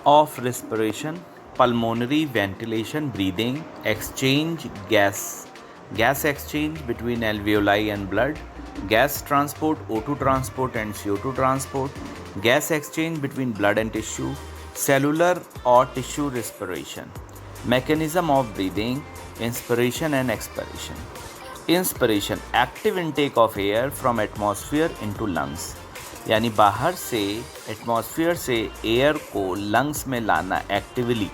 of respiration, pulmonary ventilation, breathing, exchange gas exchange between alveoli and blood, gas transport, O2 transport and CO2 transport, gas exchange between blood and tissue, cellular or tissue respiration, mechanism of breathing, inspiration and expiration. Inspiration, active intake of air from atmosphere into lungs, यानी बाहर से atmosphere से air को lungs में लाना actively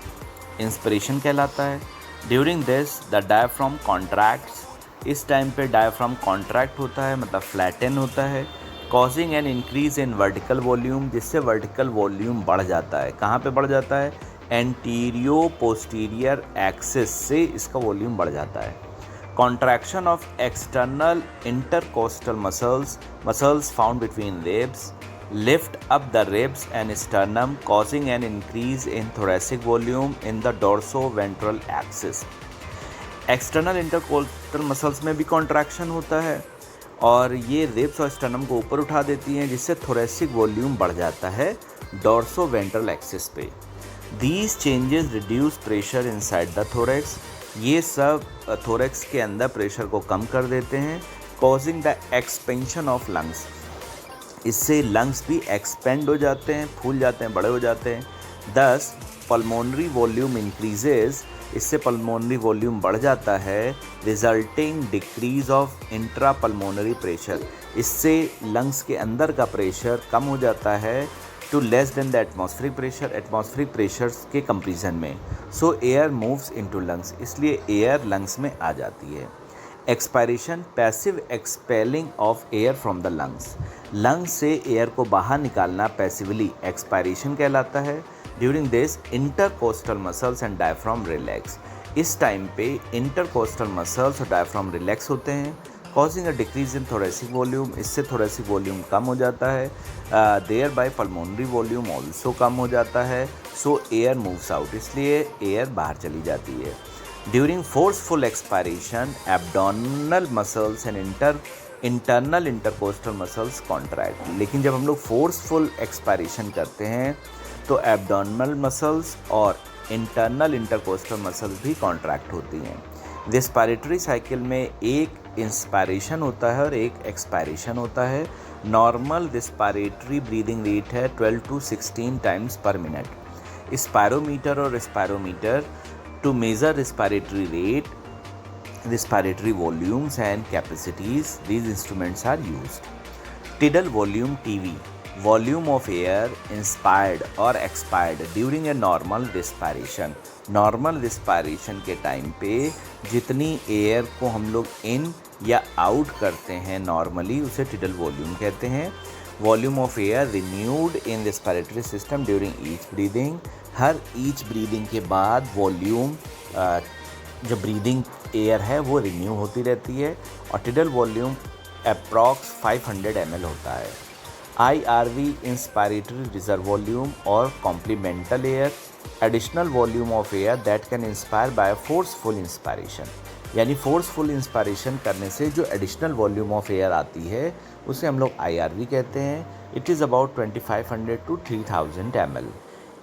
inspiration कहलाता है। During this the diaphragm contracts, इस टाइम पे डायफ्राम कॉन्ट्रैक्ट होता है, मतलब फ्लैटन होता है, causing an increase in vertical volume, जिससे वर्टिकल वॉल्यूम बढ़ जाता है। कहाँ पे बढ़ जाता है? एंटीरियो पोस्टीरियर एक्सिस से इसका वॉल्यूम बढ़ जाता है। Contraction of external intercostal muscles found between ribs, lift up the ribs and sternum, causing an increase in thoracic volume in the dorsoventral axis. External intercostal muscles में भी कॉन्ट्रैक्शन होता है और ये रिब्स और स्टर्नम को ऊपर उठा देती हैं, जिससे थोरेसिक वॉल्यूम बढ़ जाता है डोर्सोवेंट्रल एक्सिस पे। These changes reduce pressure inside the thorax, ये सब थोरेक्स के अंदर प्रेशर को कम कर देते हैं। Causing the expansion of lungs, इससे लंग्स भी एक्सपेंड हो जाते हैं, फूल जाते हैं, बड़े हो जाते हैं। दस पल्मोनरी वॉल्यूम इंक्रीजेज, इससे पल्मोनरी वॉल्यूम बढ़ जाता है। Resulting decrease of intra pulmonary pressure, इससे लंग्स के अंदर का प्रेशर कम हो जाता है to less than the atmospheric pressure, atmospheric pressures के कंपैरिजन में। So air moves into lungs, इसलिए एयर लंग्स में आ जाती है। Expiration, passive expelling of air from the lungs, lungs से एयर को बाहर निकालना पैसिवली एक्सपायरेशन कहलाता है। During this intercostal muscles and diaphragm relax, इस टाइम पे इंटरकोस्टल मसल्स और डायफ्राम रिलैक्स होते हैं। Causing a decrease in thoracic volume, इससे थोरेसिक वॉल्यूम कम हो जाता है। Thereby pulmonary volume also कम हो जाता है। सो एयर मूव्स आउट, इसलिए एयर बाहर चली जाती है। During forceful expiration abdominal muscles and internal intercostal muscles contract, लेकिन जब हम लोग फोर्सफुल एक्सपायरेशन करते हैं तो एब्डोमिनल मसल्स और इंटरनल इंटरकोस्टल मसल्स भी कॉन्ट्रैक्ट होती हैं। रेस्पिरेटरी साइकिल में एक इंस्पायरेशन होता है और एक एक्सपायरेशन होता है। नॉर्मल रेस्पिरेटरी ब्रीदिंग रेट है 12 to 16 times per minute. Spirometer और respirometer to measure respiratory rate, respiratory volumes and capacities, these instruments are used. Tidal volume TV, volume of air inspired or expired during a normal respiration. Normal respiration के time पे जितनी air को हम लोग इन या out करते हैं normally, उसे टिडल वॉल्यूम कहते हैं। Volume of air renewed in respiratory system during each breathing, her each breathing के बाद वॉल्यूम जो ब्रीदिंग एयर है वो रिन्यू होती रहती है। और टिडल वॉल्यूम अप्रॉक्स 500 ml होता है। IRV इंस्पायरेटरी रिजर्व वॉल्यूम और complemental air, additional volume of air that can inspire by forceful inspiration, यानी फोर्सफुल इंस्पायरेशन करने से जो एडिशनल वॉल्यूम ऑफ एयर आती है उसे हम लोग IRV कहते हैं। It is about 2500 to 3000 ml।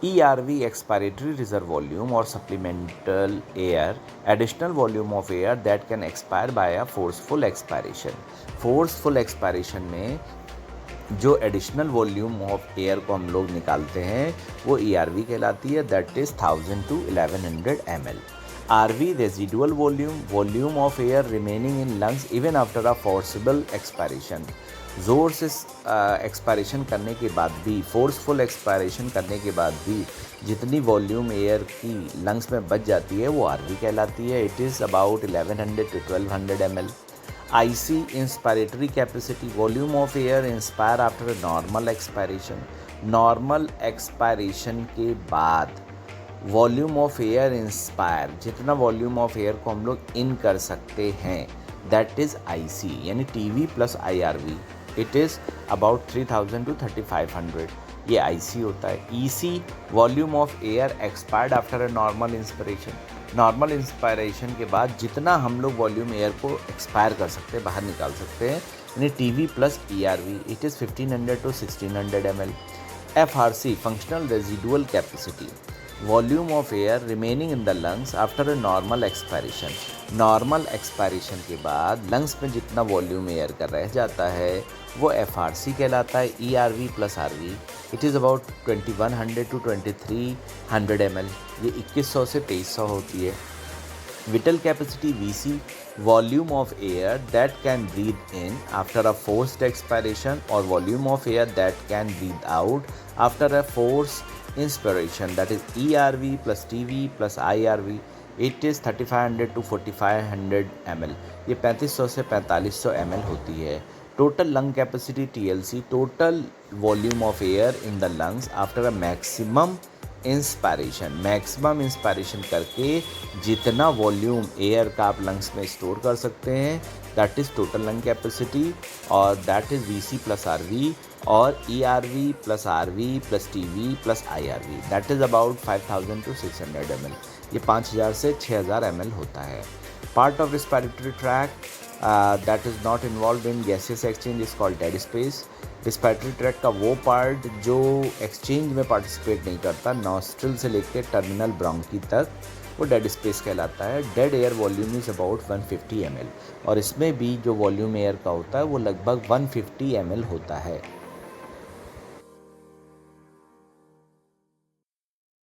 ERV expiratory reserve volume और supplemental air, additional volume of air that can expire by a forceful expiration. Forceful expiration में जो एडिशनल वॉल्यूम ऑफ एयर को हम लोग निकालते हैं वो ERV कहलाती है, that is 1000 to 1100 ml। RV residual volume, volume of air remaining in lungs even after a forcible expiration, ज़ोर से एक्सपायरेशन करने के बाद भी, फोर्सफुल एक्सपायरेशन करने के बाद भी जितनी वॉल्यूम एयर की लंग्स में बच जाती है वो RV कहलाती है। It is about 1100 to 1200 ml। IC inspiratory capacity, volume of air inspire after normal expiration, normal expiration के बाद वॉल्यूम ऑफ एयर इंस्पायर, जितना वॉल्यूम ऑफ एयर को हम लोग इन कर सकते हैं दैट इज़ IC, यानी TV plus IRV। It is about 3000 to 3500, ये IC होता है। EC volume of air expired after a normal inspiration, normal inspiration के बाद जितना हम लोग वॉल्यूम एयर को एक्सपायर कर सकते हैं, बाहर निकाल सकते हैं, यानी TV plus ERV। It is 1500 to 1600 ml। FRC, functional residual capacity, volume of air remaining in the lungs after a normal expiration. Normal expiration के बाद लंग्स में जितना वॉल्यूम एयर का रह जाता है वो FRC कहलाता है. ERV plus RV, it is about 2100 to 2300 ml. ये 2100 से 2300 होती है. Vital capacity VC, volume of air that can breathe in after a forced expiration or volume of air that can breathe out after a forced inspiration, that is ERV plus TV plus IRV. It is 3500 to 4500 ml. ये 3500 से 4500 ml होती है. Total lung capacity TLC, total volume of air in the lungs after a maximum inspiration. Maximum inspiration करके जितना volume air का आप lungs में store कर सकते हैं that is total lung capacity, और that is VC plus RV और ERV plus RV plus TV plus IRV. That is about 5000 to 600 ml. ये 5000 से 6000 ml होता है. Part of respiratory track that is not involve in gases exchange is called dead space. Respiratory track का वो part जो exchange में participate नहीं करता, नॉस्ट्रिल से लेकर टर्मिनल ब्रोंकी तक, वो डेड स्पेस कहलाता है. Dead air volume is about 150 ml, और इसमें भी जो वॉल्यूम एयर का होता है वो लगभग 150 ml होता है.